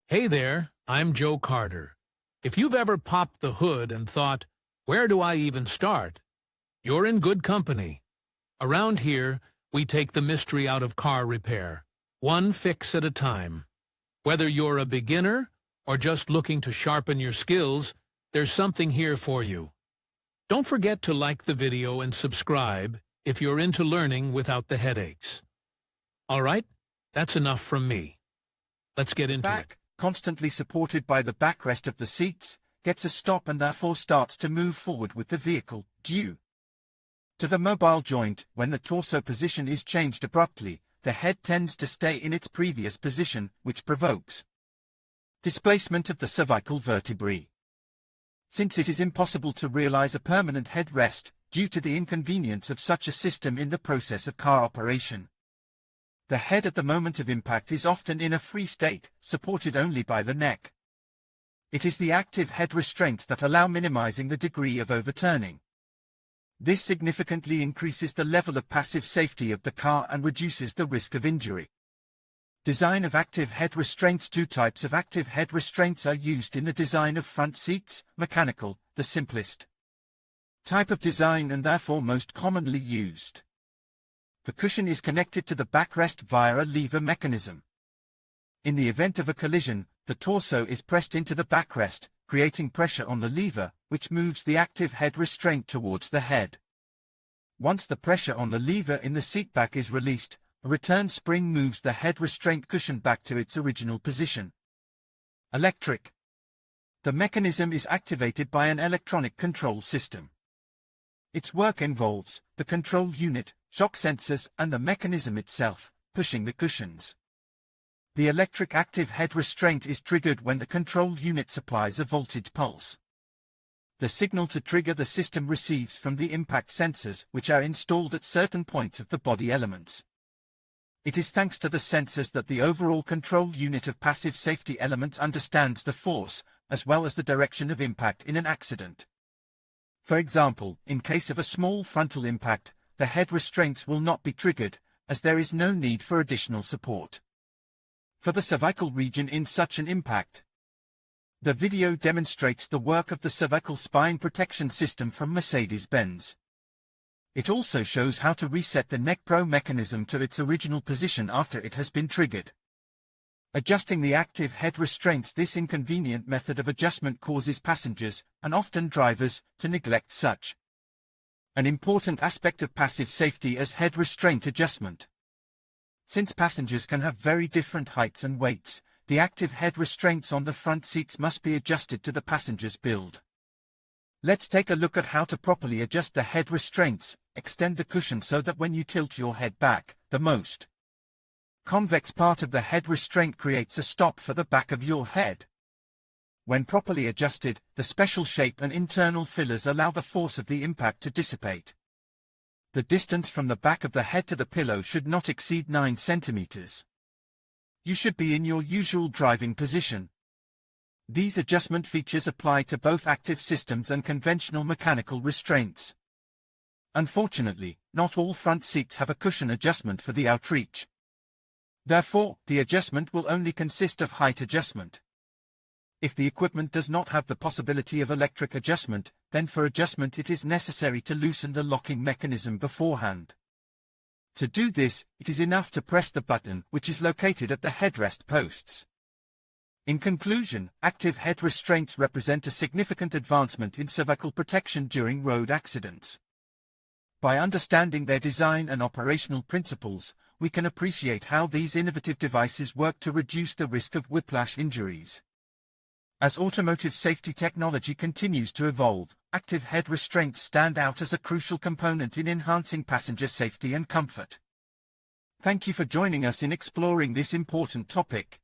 Hey there, I'm Joe Carter. If you've ever popped the hood and thought, where do I even start? You're in good company. Around here, we take the mystery out of car repair, one fix at a time. Whether you're a beginner or just looking to sharpen your skills, there's something here for you. Don't forget to like the video and subscribe if you're into learning without the headaches. All right, that's enough from me. Let's get into it. Constantly supported by the backrest of the seats, gets a stop and therefore starts to move forward with the vehicle, due to the mobile joint. When the torso position is changed abruptly, the head tends to stay in its previous position, which provokes displacement of the cervical vertebrae. Since it is impossible to realize a permanent headrest, due to the inconvenience of such a system in the process of car operation, the head at the moment of impact is often in a free state, supported only by the neck. It is the active head restraints that allow minimizing the degree of overturning. This significantly increases the level of passive safety of the car and reduces the risk of injury. Design of active head restraints. Two types of active head restraints are used in the design of front seats: mechanical, the simplest type of design and therefore most commonly used. The cushion is connected to the backrest via a lever mechanism. In the event of a collision, the torso is pressed into the backrest, creating pressure on the lever, which moves the active head restraint towards the head. Once the pressure on the lever in the seatback is released, a return spring moves the head restraint cushion back to its original position. Electric. The mechanism is activated by an electronic control system. Its work involves the control unit, shock sensors, and the mechanism itself, pushing the cushions. The electric active head restraint is triggered when the control unit supplies a voltage pulse. The signal to trigger the system receives from the impact sensors, which are installed at certain points of the body elements. It is thanks to the sensors that the overall control unit of passive safety elements understands the force, as well as the direction of impact in an accident. For example, in case of a small frontal impact, the head restraints will not be triggered, as there is no need for additional support for the cervical region in such an impact. The video demonstrates the work of the cervical spine protection system from Mercedes-Benz. It also shows how to reset the neck pro mechanism to its original position after it has been triggered. Adjusting the active head restraints. This inconvenient method of adjustment causes passengers, and often drivers, to neglect such an important aspect of passive safety as head restraint adjustment. Since passengers can have very different heights and weights, the active head restraints on the front seats must be adjusted to the passenger's build. Let's take a look at how to properly adjust the head restraints. Extend the cushion so that when you tilt your head back, the most convex part of the head restraint creates a stop for the back of your head. When properly adjusted, the special shape and internal fillers allow the force of the impact to dissipate. The distance from the back of the head to the pillow should not exceed 9 centimeters. You should be in your usual driving position. These adjustment features apply to both active systems and conventional mechanical restraints. Unfortunately, not all front seats have a cushion adjustment for the outreach. Therefore, the adjustment will only consist of height adjustment. If the equipment does not have the possibility of electric adjustment, then for adjustment it is necessary to loosen the locking mechanism beforehand. To do this, it is enough to press the button, which is located at the headrest posts. In conclusion, active head restraints represent a significant advancement in cervical protection during road accidents. By understanding their design and operational principles, we can appreciate how these innovative devices work to reduce the risk of whiplash injuries. As automotive safety technology continues to evolve, active head restraints stand out as a crucial component in enhancing passenger safety and comfort. Thank you for joining us in exploring this important topic.